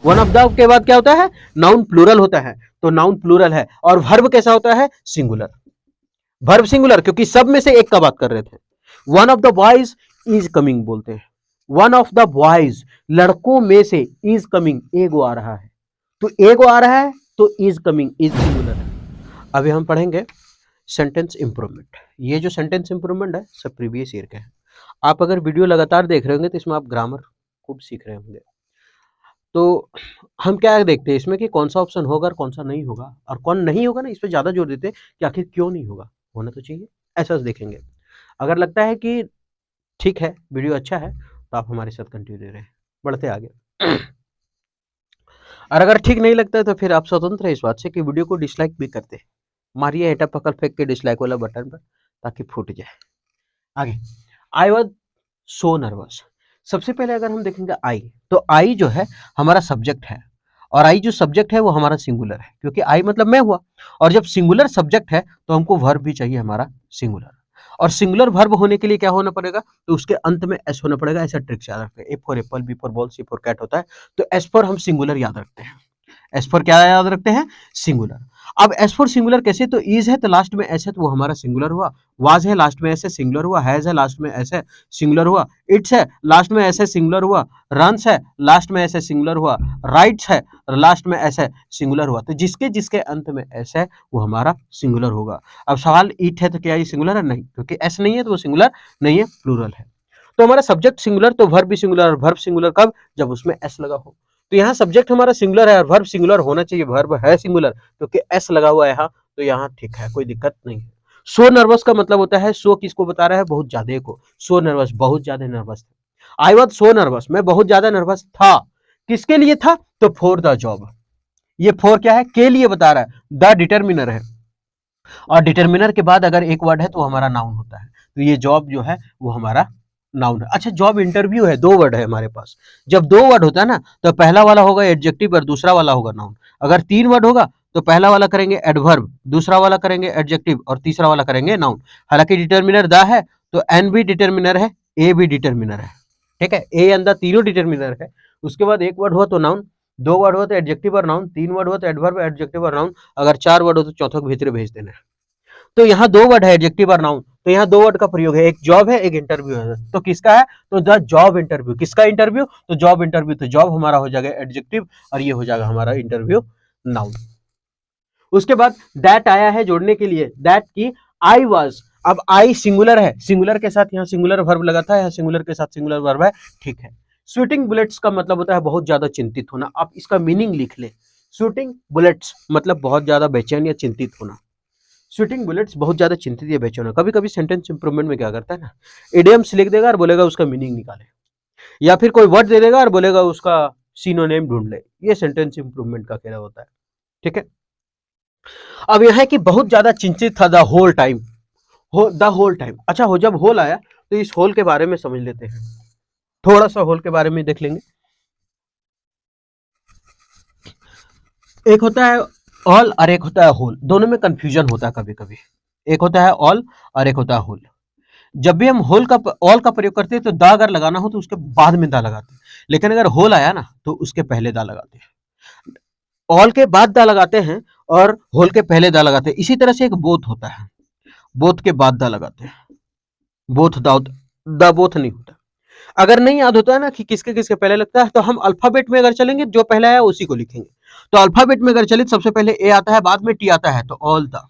One of the के बाद क्या होता है, नाउन प्लूरल होता है, तो नाउन प्लूरल है। और वर्ब कैसा होता है, सिंगुलर। वर्ब सिंगुलर, क्योंकि सब में से एक का बात कर रहे थे। One of the boys is coming बोलते हैं, वन ऑफ द बॉयज, लड़कों में से, इज कमिंग, एगो आ रहा है, तो एगो आ रहा है तो इज कमिंग, इज सिंगुलर है। अभी हम पढ़ेंगे सेंटेंस इंप्रूवमेंट। ये जो सेंटेंस इंप्रूवमेंट है सब प्रीवियस ईयर के हैं। आप अगर वीडियो लगातार देख रहे होंगे तो इसमें आप ग्रामर खूब सीख रहे होंगे। तो हम क्या देखते हैं इसमें कि कौन सा ऑप्शन होगा और कौन सा नहीं होगा, और कौन नहीं होगा ना इस पर ज्यादा जोर देते हैं कि आखिर क्यों नहीं होगा, होना तो चाहिए, ऐसा देखेंगे। अगर लगता है कि ठीक है, वीडियो अच्छा है, तो आप हमारे साथ कंटिन्यू रहे, बढ़ते आगे। और अगर ठीक नहीं लगता है तो फिर आप स्वतंत्र है इस बात से कि वीडियो को डिसलाइक भी करते, मारिए हेटा पकड़ फेंक के डिसलाइक वाला बटन पर, ताकि फूट जाए। आगे, आई वॉज सो नर्वस। सबसे पहले अगर हम देखेंगे आई, तो आई जो है हमारा सब्जेक्ट है, और आई जो सब्जेक्ट है वो हमारा सिंगुलर है, क्योंकि आई मतलब मैं हुआ, और जब सिंगुलर सब्जेक्ट है तो हमको वर्ब भी चाहिए हमारा सिंगुलर। और सिंगुलर वर्ब होने के लिए क्या होना पड़ेगा, तो उसके अंत में एस होना पड़ेगा। ऐसा ट्रिक्स याद रखते हैं, A for apple, B for ball, C for cat होता है, तो एस फॉर हम सिंगुलर याद रखते हैं। एस फॉर क्या याद रखते हैं, सिंगुलर। अब एस फॉर सिंगुलर कैसे, तो इज है तो लास्ट में एस है तो वो हमारा सिंगुलर हुआ, वाज है लास्ट में एस है सिंगुलर हुआ, हैज है लास्ट में एस है सिंगुलर हुआ, इट्स है लास्ट में एस है सिंगुलर हुआ, रन्स है लास्ट में एस है सिंगुलर हुआ, राइट्स है लास्ट में एस है सिंगुलर हुआ। तो जिसके जिसके अंत में एस है वो हमारा सिंगुलर होगा। अब सवाल इट है तो क्या ये सिंगुलर है, नहीं, क्योंकि एस नहीं है तो वो सिंगुलर नहीं है, प्लूरल है। तो हमारा सब्जेक्ट सिंगुलर तो वर्ब भी सिंगुलर, और वर्ब सिंगुलर कब, जब उसमें एस लगा हो। तो यहाँ सब्जेक्ट हमारा सिंगुलर है और वर्ब सिंगुलर होना चाहिए, वर्ब है सिंगुलर क्योंकि एस लगा हुआ है यहाँ, तो यहाँ ठीक है, कोई दिक्कत नहीं है। सो नर्वस का मतलब होता है, सो किसको बता रहा है, बहुत ज्यादा को, सो नर्वस, बहुत ज्यादा nervous. I was so nervous, मैं बहुत ज्यादा नर्वस था, किसके लिए था, तो फॉर द जॉब। ये फॉर क्या है, के लिए बता रहा है, द डिटर्मिनर है, और डिटर्मिनर के बाद अगर एक वर्ड है तो हमारा नाउन होता है, तो ये जॉब जो है वो हमारा नाउन है। अच्छा, जॉब इंटरव्यू है, दो वर्ड है हमारे पास। जब दो वर्ड होता है ना तो पहला वाला होगा एडजेक्टिव और दूसरा वाला होगा नाउन। अगर तीन वर्ड होगा तो पहला वाला करेंगे एडवर्ब, दूसरा वाला करेंगे एडजेक्टिव और तीसरा वाला करेंगे नाउन। हालांकि डिटर्मिनर द है तो एन भी डिटर्मिनर है, ए भी डिटर्मिनर है, ठीक है, ए एंड द तीनों डिटर्मिनर है। उसके बाद एक वर्ड हुआ तो नाउन, दो वर्ड हुआ तो एडजेक्टिव और नाउन, तीन वर्ड हुआ तो एडवर्ब, एडजेक्टिव और नाउन, अगर चार वर्ड हो तो चौथा को भीतर भेज देना है। तो यहाँ दो वर्ड है एडजेक्टिव और नाउन, तो यहाँ दो वर्ड का प्रयोग है, एक जॉब है एक इंटरव्यू है। तो किसका है, तो द जॉब इंटरव्यू, किसका इंटरव्यू, तो जॉब इंटरव्यू, तो जॉब हमारा हो जाएगा एडजेक्टिव और ये हो जाएगा हमारा इंटरव्यू नाउन। उसके बाद दैट आया है जोड़ने के लिए, दैट की आई वाज, अब आई सिंगुलर है, सिंगुलर के साथ यहाँ सिंगुलर वर्ब लगा था, यहाँ सिंगुलर के साथ सिंगुलर वर्ब है, ठीक है। स्वेटिंग बुलेट्स का मतलब होता है बहुत ज्यादा चिंतित होना, आप इसका मीनिंग लिख ले। स्वेटिंग बुलेट्स मतलब बहुत ज्यादा बेचैन या चिंतित होना। स्वेटिंग बुलेट्स बहुत ज्यादा चिंतित या बेचैन। कभी कभी सेंटेंस इंप्रूवमेंट में क्या करता है ना, इडियम्स लिख देगा और बोलेगा उसका मीनिंग निकाले, या फिर कोई वर्ड दे देगा और बोलेगा उसका सिनोनिम ढूंढ ले। ये सेंटेंस इंप्रूवमेंट का खेला होता है, ठीक है। अब यह है कि बहुत ज्यादा चिंतित था the whole time, the whole time. अच्छा, हो जब होल आया तो इस होल के बारे में समझ लेते हैं, थोड़ा सा होल के बारे में देख लेंगे। एक होता है ऑल और एक होता है होल, दोनों में कंफ्यूजन होता है कभी कभी। एक होता है ऑल और एक होता है होल। जब भी हम होल का ऑल का प्रयोग करते हैं तो दा अगर लगाना हो तो उसके बाद में दा लगाते हैं, लेकिन अगर होल आया ना तो उसके पहले दा लगाते हैं। ऑल के बाद दा लगाते हैं और होल के पहले दा लगाते हैं। इसी तरह से एक बोथ होता है, बोथ के बाद दा लगाते हैं, बोथ दा बोथ नहीं होता। अगर नहीं याद होता है ना कि किसके किसके पहले लगता है, तो हम अल्फाबेट में अगर चलेंगे जो पहला है उसी को लिखेंगे। तो अल्फाबेट में अगर चले सबसे पहले ए आता है, बाद में टी आता है, तो ऑल द।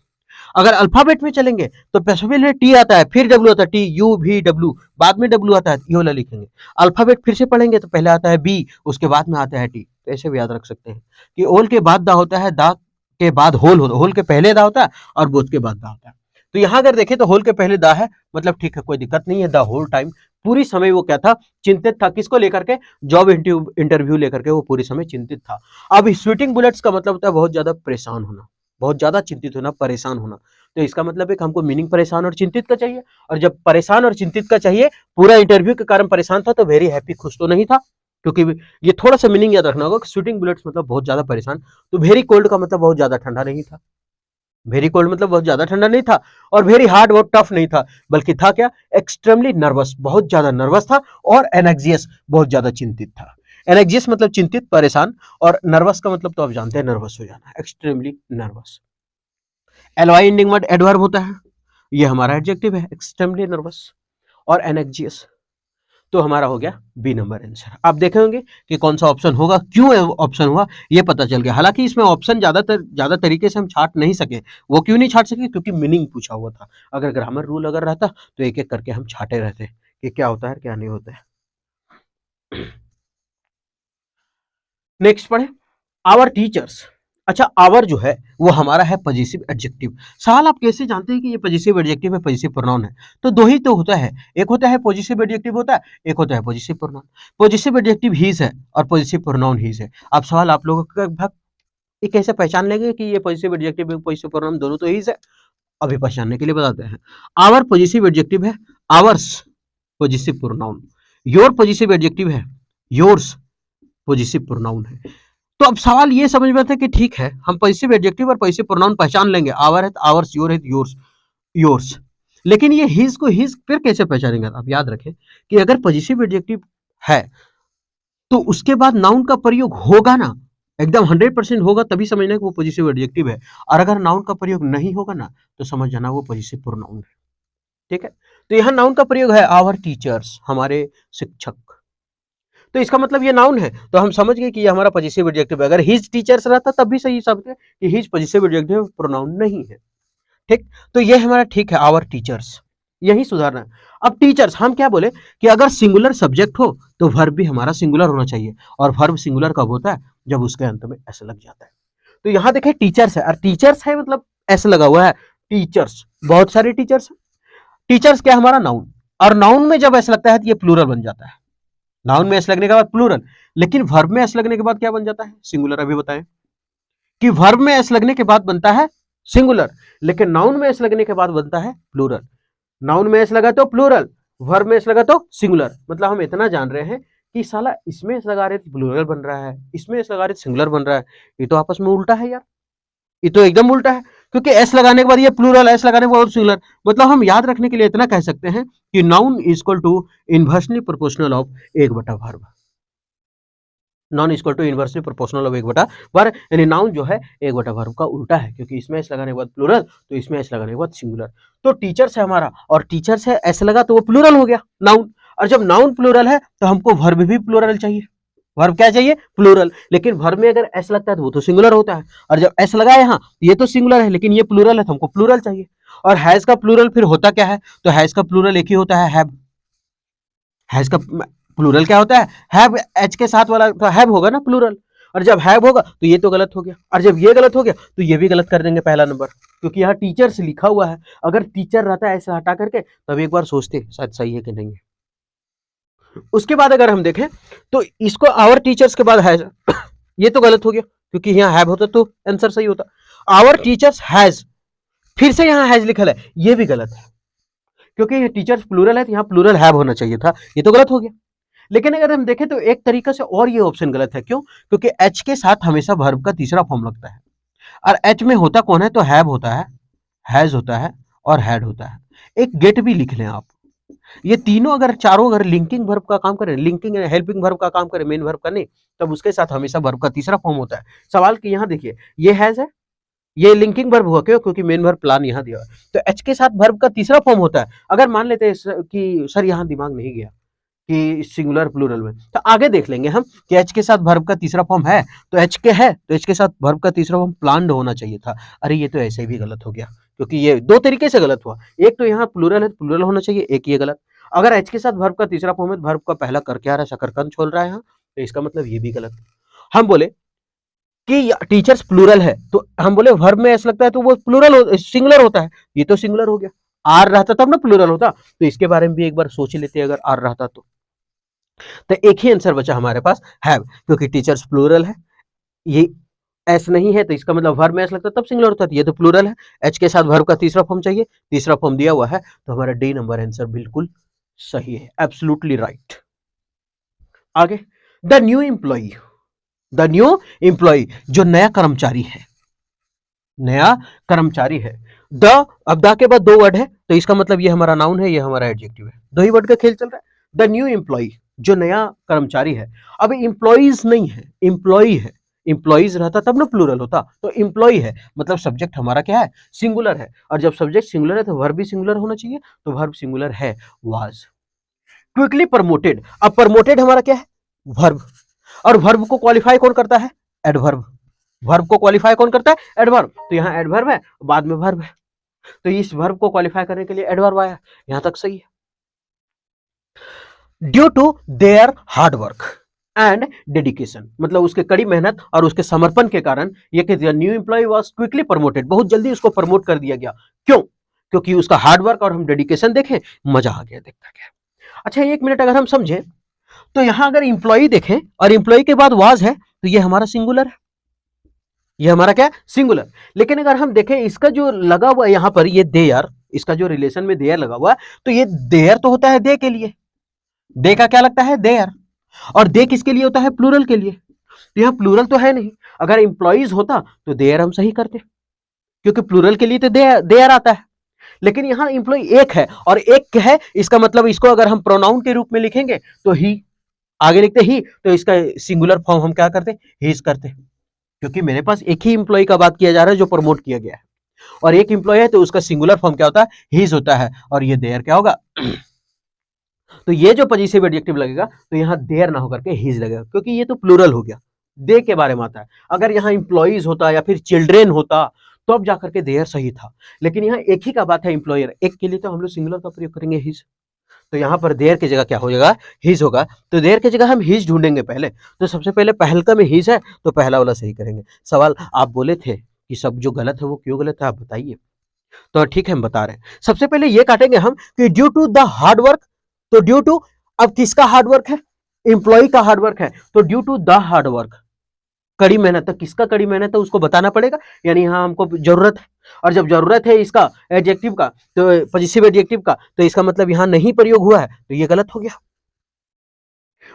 अगर अल्फाबेट में चलेंगे तो सबसे पहले टी आता है, फिर डब्ल्यू आता है, टी यू भी डब्ल्यू, बाद में डब्ल्यू आता है, ये वाला लिखेंगे। अल्फाबेट फिर से पढ़ेंगे तो पहले आता है बी, उसके बाद में आता है टी। तो ऐसे भी याद रख सकते हैं कि ओल के बाद दा होता है, दा के बाद होल होता है, होल के पहले दा होता है और बोथ के बाद दा होता है। तो यहाँ अगर देखें तो होल के पहले दा है, मतलब ठीक है, कोई दिक्कत नहीं है। द होल टाइम, पूरी समय वो क्या था, चिंतित था, किसको लेकर के, जॉब इंटरव्यू लेकर के वो पूरी समय चिंतित था। अब स्वेटिंग बुलेट्स का मतलब होता है बहुत ज्यादा परेशान होना, बहुत ज्यादा चिंतित होना, परेशान होना। तो इसका मतलब है कि हमको मीनिंग परेशान और चिंतित का चाहिए, और जब परेशान और चिंतित का चाहिए, पूरा इंटरव्यू के कारण परेशान था, तो वेरी हैप्पी, खुश तो नहीं था, क्योंकि ये थोड़ा सा मीनिंग याद रखना होगा कि स्वेटिंग बुलेट्स मतलब बहुत ज्यादा परेशान। तो वेरी कोल्ड का मतलब बहुत ज्यादा ठंडा नहीं था, वेरी कोल्ड मतलब बहुत ज्यादा ठंडा नहीं था, और वेरी हार्ड बहुत टफ नहीं था, बल्कि था क्या, एक्सट्रीमली नर्वस, बहुत ज्यादा नर्वस था, और एनेक्सियस बहुत ज्यादा चिंतित था। एनेक्जियस मतलब चिंतित, परेशान, और नर्वस का मतलब तो आप जानते हैं नर्वस हो जाना, extremely nervous. LY ending word adverb होता है, ये हमारा एडजेक्टिव है, एक्सट्रीमली नर्वस और एनेक्जियस। तो हमारा हो गया बी नंबर आंसर। आप देखे होंगे कि कौन सा ऑप्शन होगा, क्यों ऑप्शन हुआ ये पता चल गया। हालांकि इसमें ऑप्शन ज्यादा तरीके से हम छाट नहीं सके। वो क्यों नहीं छाट सके? क्योंकि मीनिंग पूछा हुआ था। अगर ग्रामर रूल अगर रहता तो एक एक करके हम छाटे रहते कि क्या होता है क्या नहीं होता है। नेक्स्ट पढ़े, आवर टीचर्स। अच्छा, आवर जो है वो हमारा है पॉजिटिव एडजेक्टिव। सवाल आप कैसे जानते हैं कि ये पॉजिटिव एडजेक्टिव है, पॉजिटिव प्रोनाउन है? तो दो ही तो होता है, एक होता है पॉजिटिव एडजेक्टिव होता है, एक होता है possessive pronoun. Possessive adjective his है और पॉजिटिव प्रोनाउन हीज है। अब सवाल आप लोगों का भाग ये कैसे पहचान लेंगे कि ये पॉजिटिव एडजेक्टिव पॉजिटिव प्रोनाउन दोनों तो हीज है? अभी पहचानने के लिए बताते हैं। आवर पॉजिटिव एडजेक्टिव है, hours positive pronoun. Your positive adjective है, योर्स पॉजिटिव प्रोनाउन है। तो अब सवाल ये समझ में आता है कि ठीक है, हम पॉजिटिव एडजेक्टिव और पॉजिटिव प्रोनाउन पहचान लेंगे, आवर है तो आवर्स, योर है तो योर्स, योर्स। लेकिन ये हिज को हिज फिर कैसे पहचानेंगे? आप याद रखें कि अगर पॉजिटिव एडजेक्टिव है तो उसके बाद नाउन का प्रयोग होगा ना, एकदम 100% होगा, तभी समझना कि वो पॉजिटिव एडजेक्टिव है। और अगर नाउन का प्रयोग नहीं होगा ना तो समझ जाना वो पॉजिटिव प्रोनाउन है। ठीक है, तो यहाँ नाउन का प्रयोग है आवर टीचर्स, हमारे शिक्षक। तो इसका मतलब ये नाउन है, तो हम समझ गए कि ये हमारा पॉजिटिव एडजेक्टिव है। अगर हिज टीचर्स रहता तब भी सही समझते कि हिज पॉजिटिव एडजेक्टिव प्रोनाउन नहीं है। ठीक, तो ये हमारा ठीक है, आवर टीचर्स, यही सुधारना है। अब टीचर्स हम क्या बोले कि अगर सिंगुलर सब्जेक्ट हो तो वर्ब भी हमारा सिंगुलर होना चाहिए, और वर्ब सिंगुलर कब होता है? जब उसके अंत में एस लग जाता है। तो यहाँ देखें टीचर्स है, और टीचर्स है मतलब एस लगा हुआ है, टीचर्स, बहुत सारे टीचर्स। टीचर्स क्या हमारा नाउन, और नाउन में जब एस लगता है तो ये प्लूरल बन जाता है। नाउन में एस लगने के बाद प्लूरल, लेकिन वर्ब में एस लगने के बाद क्या बन जाता है? सिंगुलर। अभी बताएं कि वर्ब में एस लगने के बाद बनता है सिंगुलर, लेकिन नाउन में एस लगने के बाद बनता है प्लूरल। नाउन में एस लगा तो प्लूरल, वर्ब में एस लगा तो सिंगुलर। मतलब हम इतना जान रहे हैं कि साला इसमें एस लगा रहे तो प्लूरल बन रहा है, इसमें एस लगा रहे तो सिंगुलर बन रहा है। ये तो आपस में उल्टा है यार, ये तो एकदम उल्टा है, क्योंकि एस लगाने के बाद ये प्लूरल, एस लगाने के बाद सिंगुलर। मतलब हम याद रखने के लिए इतना कह सकते हैं कि noun is equal to inversely proportional of 1/वर्ब। Noun equal to inversely proportional of 1/वर्ब, यानी नाउन जो है 1/वर्ब का उल्टा है, क्योंकि इसमें एस लगाने के बाद प्लूरल, तो इसमें एस लगाने के बाद सिंगुलर। तो टीचर्स है हमारा, और टीचर्स है एस लगा तो वो प्लूरल हो गया नाउन, और जब नाउन प्लूरल है तो हमको वर्ब भी प्लूरल चाहिए। वर्ब क्या चाहिए? प्लूरल। लेकिन वर्ब में अगर एस लगता है तो वो तो सिंगुलर होता है, और जब एस लगा यहाँ ये तो सिंगुलर है लेकिन ये प्लूरल है, तो हमको प्लूरल चाहिए। और हैज का प्लूरल फिर होता क्या है? तो हैज का प्लूरल एक ही होता है, हैव। हैज का प्लूरल क्या होता है? हैव, एच के साथ वाला तो हैव होगा ना प्लूरल। और जब हैव होगा तो ये तो गलत हो गया, और जब ये गलत हो गया तो ये भी गलत कर देंगे पहला नंबर, क्योंकि यहाँ टीचर्स लिखा हुआ है। अगर टीचर रहता है ऐसे हटा करके तब एक बार सोचते शायद सही है कि नहीं है। उसके बाद अगर हम देखें तो इसको आवर टीचर्स के बाद हैज, ये तो गलत हो गया, क्योंकि यहाँ हैव होता तो आंसर सही होता। आवर टीचर्स हैज, फिर से यहाँ हैज लिखा है, ये भी गलत है, क्योंकि टीचर्स प्लूरल है तो यहाँ प्लूरल हैव होना चाहिए था, ये तो गलत हो गया। लेकिन अगर हम देखें तो एक तरीके से और ये ऑप्शन गलत है, क्यों? क्योंकि एच के साथ हमेशा वर्ब का तीसरा फॉर्म लगता है, और एच में होता कौन है? तो हैव होता है, हैज होता है और हैड होता है। एक गेट भी लिख लें आप। ये तीनों अगर चारों अगर लिंकिंग वर्ब का काम करें, लिंकिंग हेल्पिंग वर्ब का काम करें, मेन वर्ब का नहीं, तब उसके साथ हमेशा वर्ब का तीसरा फॉर्म होता है। सवाल की यहाँ देखिए, ये हैज है, ये लिंकिंग वर्ब हुआ, क्यों? क्योंकि मेन वर्ब प्लान यहाँ दिया, तो एच के साथ वर्ब का तीसरा फॉर्म होता है। अगर मान लेते हैं कि सर यहाँ दिमाग नहीं गया कि सिंगुलर प्लूरल में, तो आगे देख लेंगे हम कि एच के साथ वर्ब का तीसरा फॉर्म है, तो एच के है तो एच के साथ वर्ब का तीसरा फॉर्म प्लान्ड होना चाहिए था। अरे ये तो ऐसे भी गलत हो गया, क्योंकि ये दो तरीके से गलत हुआ। एक तो यहाँ प्लूरल है, प्लूरल होना चाहिए, एक ये गलत। अगर एच के साथ वर्ब का तीसरा फॉर्म है, वर्ब का पहला कर क्या रहा है? शकरकंद छोल रहा है यहाँ, तो इसका मतलब ये भी गलत। हम बोले कि टीचर्स प्लूरल है, तो हम बोले वर्ब में ऐसा लगता है तो वो प्लूरल सिंगुलर होता है, ये तो सिंगुलर हो गया। आर रहता तब ना प्लूरल होता, तो इसके बारे में भी एक बार सोच लेते अगर आर रहता तो एक ही आंसर बचा हमारे पास, हैव, क्योंकि टीचर्स प्लूरल है, ये एस नहीं है तो इसका मतलब वर्ब में एस लगता तब सिंगुलर होता है, ये तो प्लूरल है। एच के साथ वर्ब का तीसरा फॉर्म चाहिए, तीसरा फॉर्म दिया हुआ है, तो हमारा डी नंबर आंसर बिल्कुल सही है, एब्सोल्युटली राइट। आगे, the new employee, the new employee जो नया कर्मचारी है, नया कर्मचारी है। द, अब द के बाद दो वर्ड है, तो इसका मतलब ये हमारा नाउन है, ये हमारा एडजेक्टिव है, दो ही वर्ड का खेल चल रहा है। द न्यू एम्प्लॉई, जो नया कर्मचारी है। अब एम्प्लॉइज नहीं है, एम्प्लॉई है। एम्प्लॉइज रहता तब ना प्लूरल होता, तो एम्प्लॉई है मतलब सब्जेक्ट हमारा क्या है, सिंगुलर है। और जब सब्जेक्ट सिंगुलर है तो वर्ब भी सिंगुलर होना चाहिए, तो वर्ब सिंगुलर है वाज। क्विकली प्रमोटेड, अब प्रमोटेड हमारा क्या है, वर्ब। और वर्ब को क्वालिफाई कौन करता है, एडवर्ब। वर्ब को क्वालिफाई कौन करता है, एडवर्ब। तो यहाँ एडवर्ब है, बाद में वर्ब है, तो इस वर्ब को क्वालिफाई करने के लिए एडवर्ब आया। यहां तक सही है। Due to their hard work and dedication, मतलब उसके कड़ी मेहनत और उसके समर्पण के कारण ये कि new employ was quickly promoted, बहुत जल्दी उसको प्रमोट कर दिया गया। क्यों, क्योंकि उसका हार्ड वर्क और हम डेडिकेशन देखें, मजा आ गया देख करके। अच्छा एक मिनट अगर हम समझे, तो यहां अगर इंप्लॉई देखें और इंप्लॉई के बाद वाज है, तो ये हमारा सिंगुलर है, ये हमारा क्या सिंगुलर। लेकिन अगर हम देखें इसका जो लगा हुआ है यहां पर, ये देयर, इसका जो रिलेशन में देयर लगा हुआ है, तो ये देयर तो होता है दे के लिए, दे का क्या लगता है देयर, और दे किसके लिए होता है, प्लूरल के लिए। तो यहां प्लूरल तो है नहीं, अगर इंप्लॉइज होता तो देयर हम सही करते, क्योंकि प्लूरल के लिए तो देयर आता है। लेकिन यहां इंप्लॉय एक है और एक है, इसका मतलब इसको अगर हम प्रोनाउन के रूप में लिखेंगे तो ही, आगे लिखते ही, तो इसका सिंगुलर फॉर्म हम क्या करते, हीज करते, क्योंकि मेरे पास एक ही इंप्लॉय का बात किया जा रहा है जो प्रमोट किया गया है, और एक इंप्लॉय है तो उसका सिंगुलर फॉर्म क्या होता है, हीज होता है, और ये देयर क्या होगा तो ये जो पॉजिटिव एडजेक्टिव लगेगा तो यहाँ देयर ना होकर के हीज लगेगा, क्योंकि ये तो प्लूरल हो गया, दे के बारे में आता है। अगर यहाँ इंप्लॉइज होता या फिर चिल्ड्रेन होता तो अब जाकर के देयर सही था, लेकिन यहाँ एक ही का बात है, इंप्लॉयर एक के लिए, तो हम लोग सिंगुलर का प्रयोग करेंगे हीज। तो यहाँ पर देयर की जगह क्या हो जाएगा, हीज होगा। तो देयर की जगह हम हीज ढूंढेंगे पहले, तो सबसे पहले पहलका में हीज है, तो पहला वाला सही करेंगे। सवाल आप बोले थे कि सब जो गलत है वो क्यों गलत है, आप बताइए। तो ठीक है हम बता रहे हैं। सबसे पहले ये काटेंगे हम कि due to the hard work, तो ड्यू टू, अब किसका हार्ड वर्क है, इंप्लॉय का हार्ड वर्क है, तो due to the hard work, कड़ी मेहनत, तो किसका कड़ी मेहनत है उसको बताना पड़ेगा, यानी यहां हमको जरूरत है, और जब जरूरत है इसका एडजेक्टिव का, तो पॉजिटिव एडजेक्टिव का, तो इसका मतलब यहां नहीं प्रयोग हुआ है, तो ये गलत हो गया।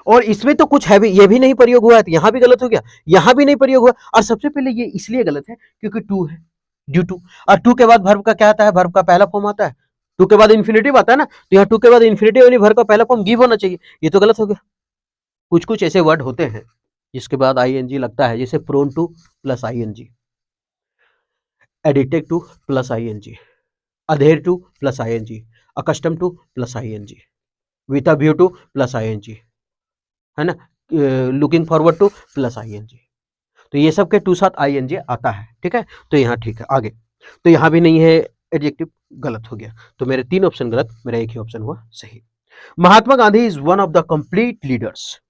और इसमें तो कुछ है भी, ये भी नहीं प्रयोग हुआ है, तो यहां भी गलत हो गया, यहां भी नहीं प्रयोग हुआ। और सबसे पहले ये इसलिए गलत है क्योंकि टू है, ड्यू टू, और टू के बाद वर्ब का क्या आता है, वर्ब का पहला फॉर्म आता है, टू के बाद इन्फिनेटिव आता है ना, तो यहाँ टू के बाद इन्फिनेटिव यानी वर्ब का पहला फॉर्म गिव होना चाहिए, ये तो गलत हो गया। कुछ कुछ ऐसे वर्ड होते हैं जिसके बाद आईएनजी लगता है, जैसे prone to plus ING, addicted to plus ING, adhere to plus ING, accustomed to plus ING, with a view to plus ING, है ना, looking forward to plus ING, तो ये सब के टू साथ आईएनजी आता है, ठीक है। तो यहाँ ठीक है आगे, तो यहाँ भी नहीं है एडजेक्टिव, गलत हो गया। तो मेरे 3 ऑप्शन गलत, मेरा एक ही ऑप्शन हुआ सही। Mahatma Gandhi is one of the complete leaders,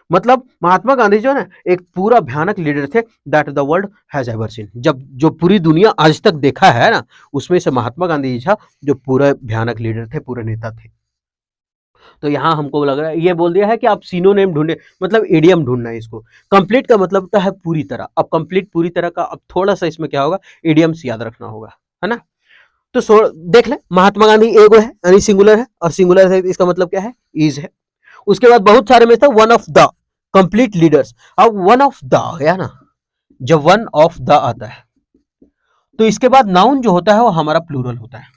मतलब महात्मा गांधी जो है ना एक पूरा भयानक लीडर थे, that the world has ever seen, जब जो पूरी दुनिया आज तक देखा है ना, उसमें से महात्मा गांधी जी था जो पूरा भयानक लीडर थे, पूरे नेता थे। तो यहाँ हमको लग रहा है ये बोल दिया है कि आप सिनोनिम ढूंढे, मतलब इडियम ढूंढना है इसको। कंप्लीट का मतलब होता है पूरी तरह, अब कंप्लीट पूरी तरह का, अब थोड़ा सा इसमें क्या होगा, इडियम्स याद रखना होगा, है ना। तो देख ले, महात्मा गांधी एगो है यानी सिंगुलर है, और सिंगुलर है इसका मतलब क्या है, इज है। उसके बाद बहुत सारे में था one of the complete leaders, अब वन ऑफ द है ना, जब वन ऑफ द आता है तो इसके बाद नाउन जो होता है वो हमारा प्लूरल होता है।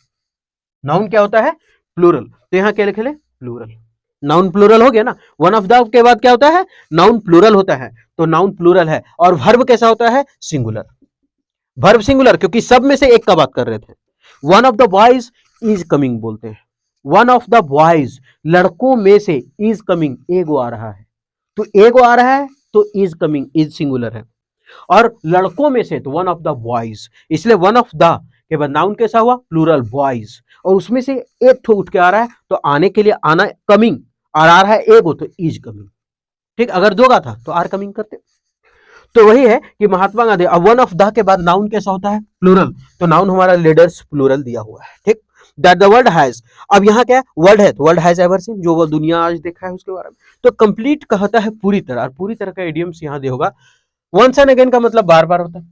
नाउन क्या होता है, प्लूरल, तो यहाँ क्या लिखे ले, प्लूरल। नाउन प्लूरल हो गया ना, वन ऑफ द के बाद क्या होता है, नाउन प्लूरल होता है, तो नाउन प्लूरल है। और वर्ब कैसा होता है, सिंगुलर, वर्ब सिंगुलर, क्योंकि सब में से एक का बात कर रहे थे। One of the boys is coming बोलते हैं, वन ऑफ द बॉयज, लड़कों में से, इज कमिंग, एगो आ रहा है, तो एगो आ रहा है तो इज कमिंग, इज सिंगुलर है। और लड़कों में से तो वन ऑफ द बॉयज, इसलिए वन ऑफ द के बाद नाउन कैसा हुआ, प्लूरल बॉयज, और उसमें से एक ठो उठ के आ रहा है, तो आने के लिए आना कमिंग, और आ रहा है एगो तो इज कमिंग, ठीक। अगर दो का था तो आर कमिंग करते। तो वही है कि महात्मा गांधी, अब वन ऑफ द के बाद नाउन कैसा होता है, प्लूरल, तो नाउन हमारा लीडर्स प्लूरल दिया हुआ है, ठीक। दैट द वर्ल्ड हैज, अब यहाँ क्या है, वर्ल्ड है तो वर्ल्ड हैज एवर सीन, जो वो दुनिया आज देखा है उसके बारे में। तो कंप्लीट कहता है पूरी तरह, और पूरी तरह का इडियम्स यहाँ दे होगा। वंस एंड अगेन का मतलब बार बार होता है,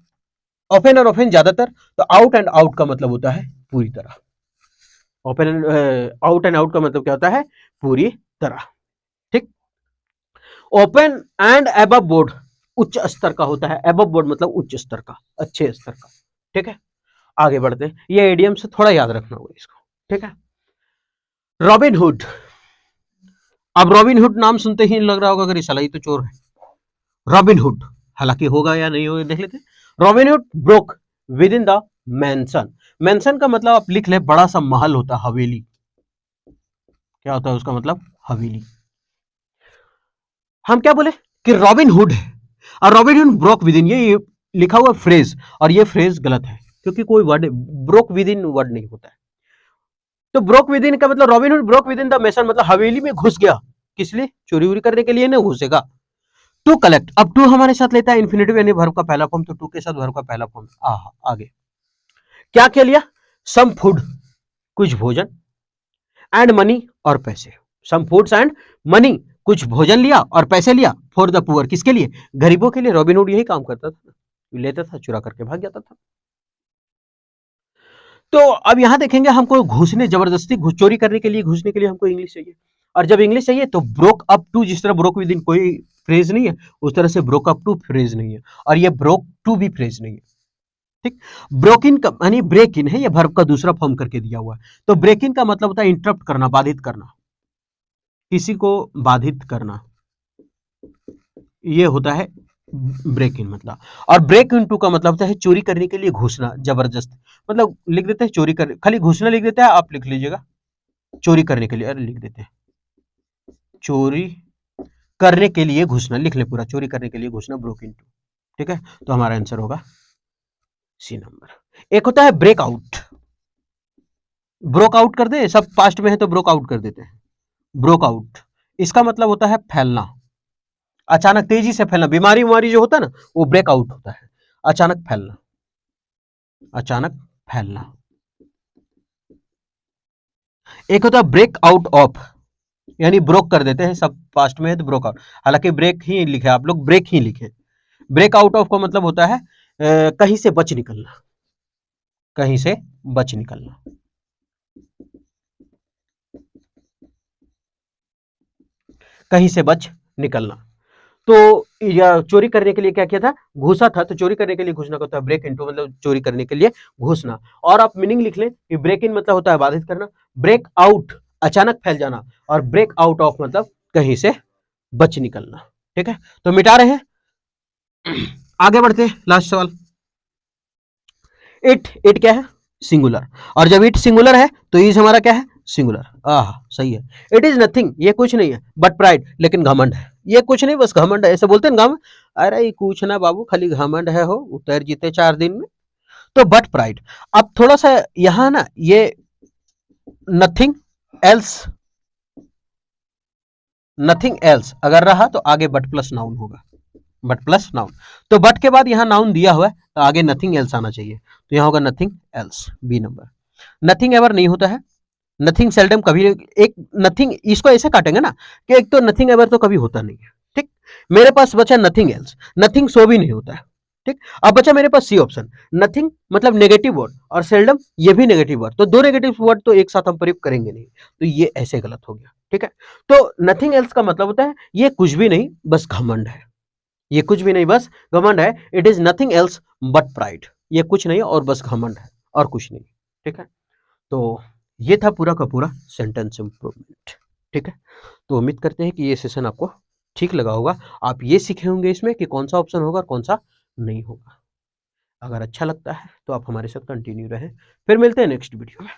ऑफन और ऑफन ज्यादातर, तो आउट एंड आउट का मतलब होता है पूरी तरह। ओपन आउट एंड आउट का मतलब क्या होता है, पूरी तरह, ठीक। ओपन एंड एबव बोर्ड उच्च स्तर का होता है, एबव बोर्ड मतलब उच्च स्तर का, अच्छे स्तर का, ठीक है। आगे बढ़ते हैं, ये एडियम से थोड़ा याद रखना होगा इसको, ठीक है। रॉबिन हुड, अब रॉबिनहुड नाम सुनते ही लग रहा होगा अगर साला ये तो चोर है। रॉबिनहुड, हालांकि होगा या नहीं होगा देख लेते हैं। Robin Hood broke with in the mansion. Mansion का मतलब आप लिख ले बड़ा सा महल होता है, हवेली। क्या होता है उसका मतलब? हवेली। हम क्या बोले कि रॉबिनहुड है, और रॉबिनहुड ब्रोक विद इन, ये लिखा हुआ फ्रेज, और ये फ्रेज गलत है क्योंकि कोई word broke with in word नहीं होता है। तो ब्रोक विद इन का मतलब Robin Hood broke with in the mansion, मतलब हवेली में घुस गया। किस लिए? चोरी वोरी करने के लिए नहीं घुसेगा। टू कलेक्ट, अब टू हमारे साथ लेता है इन्फिनेटिव यानी वर्ब का पहला फॉर्म, तो टू के साथ वर्ब का पहला फॉर्म। आगे क्या क्या लिया? सम फूड, कुछ भोजन, एंड मनी, और पैसे। सम फूड्स एंड मनी, कुछ भोजन लिया और पैसे लिया, फॉर द पुअर, किसके लिए? गरीबों के लिए। रॉबिनहुड यही काम करता था, लेता था, चुरा करके भाग जाता था। तो अब यहां देखेंगे हमको घुसने, जबरदस्ती चोरी करने के लिए, घुसने के लिए हमको इंग्लिश चाहिए, और जब इंग्लिश चाहिए तो ब्रोक अप टू, जिस तरह ब्रोक विद इन कोई फ्रेज नहीं है उस तरह से ब्रोक अप टू फ्रेज नहीं है, और ये ब्रोक टू भी फ्रेज नहीं है। ठीक, ब्रोक इन यानी ब्रेक इन है, ये वर्ब का दूसरा फॉर्म करके दिया हुआ है। तो ब्रेक इन का मतलब होता है इंटरप्ट करना, बाधित करना, किसी को बाधित करना, ये होता है ब्रेक इन मतलब। और ब्रेक इन टू का मतलब होता है चोरी करने के लिए घुसना, जबरदस्त, मतलब लिख देते हैं चोरी कर, खाली घुसना लिख देते हैं, आप लिख लीजिएगा चोरी करने के लिए, अरे लिख देते हैं चोरी करने के लिए घुसना, लिख ले पूरा, चोरी करने के लिए घुसना, ब्रोक इन टू। ठीक है, तो हमारा आंसर होगा सी नंबर। एक होता है ब्रेकआउट, ब्रोक आउट कर दे, सब पास्ट में है तो ब्रोक आउट कर देते हैं। ब्रोक आउट, इसका मतलब होता है फैलना, अचानक तेजी से फैलना, बीमारी उमारी जो होता है ना वो ब्रेकआउट होता है, अचानक फैलना, अचानक फैलना। एक होता है ब्रेक आउट ऑफ, यानी ब्रोक कर देते हैं, सब पास्ट में है तो ब्रोक आउट, हालांकि ब्रेक ही लिखे आप लोग, ब्रेक ही लिखे। ब्रेक आउट ऑफ का मतलब होता है कहीं से बच निकलना, कहीं से बच निकलना। कहीं से बच निकलना। तो या चोरी करने के लिए क्या किया था? घुसा था, तो चोरी करने के लिए घुसना का होता है ब्रेक इनटू, मतलब चोरी करने के लिए घुसना। और आप मीनिंग लिख लें कि ब्रेक इन मतलब होता है बाधित करना, ब्रेक आउट अचानक फैल जाना, और ब्रेक आउट ऑफ मतलब कहीं से बच निकलना। ठीक है, तो मिटा रहे हैं, आगे बढ़ते हैं, लास्ट सवाल। इट, इट क्या है? सिंगुलर, और जब इट सिंगुलर है तो इज हमारा क्या है? सिंगुलर। सही है। इट इज नथिंग, ये कुछ नहीं है, बट प्राइड, लेकिन घमंड है, ये कुछ नहीं बस घमंड है, ऐसे बोलते हैं घम, अरे ये कुछ ना बाबू, खाली घमंड है, हो उतर जीते 4 दिन में। तो बट प्राइड, अब थोड़ा सा यहां ना ये नथिंग एल्स, नथिंग एल्स अगर रहा तो आगे बट प्लस नाउन होगा, बट प्लस नाउन। तो बट के बाद यहां नाउन दिया हुआ है तो आगे नथिंग एल्स आना चाहिए, तो यहां होगा nothing else, B number. Nothing ever नहीं होता है, नथिंग सेल्डम कभी, एक नथिंग इसको ऐसे काटेंगे ना कि एक तो नथिंग एवर तो कभी होता नहीं है। ठीक, मेरे पास बचा नथिंग एल्स, नथिंग सो भी नहीं होता है। ठीक, अब बचा मेरे पास सी ऑप्शन, नथिंग मतलब नेगेटिव वर्ड, और सेल्डम ये भी नेगेटिव वर्ड, तो दो नेगेटिव वर्ड तो एक साथ हम प्रयोग करेंगे नहीं, तो ये ऐसे गलत हो गया। ठीक है, तो नथिंग एल्स का मतलब होता है ये कुछ भी नहीं बस घमंड है, ये कुछ भी नहीं बस घमंड है, it is nothing else but pride, ये कुछ नहीं और बस घमंड है और कुछ नहीं। ठीक है, तो ये था पूरा का पूरा सेंटेंस इंप्रूवमेंट। ठीक है, तो उम्मीद करते हैं कि ये सेशन आपको ठीक लगा होगा, आप ये सीखे होंगे इसमें कि कौन सा ऑप्शन होगा और कौन सा नहीं होगा। अगर अच्छा लगता है तो आप हमारे साथ कंटिन्यू रहें, फिर मिलते हैं नेक्स्ट वीडियो में।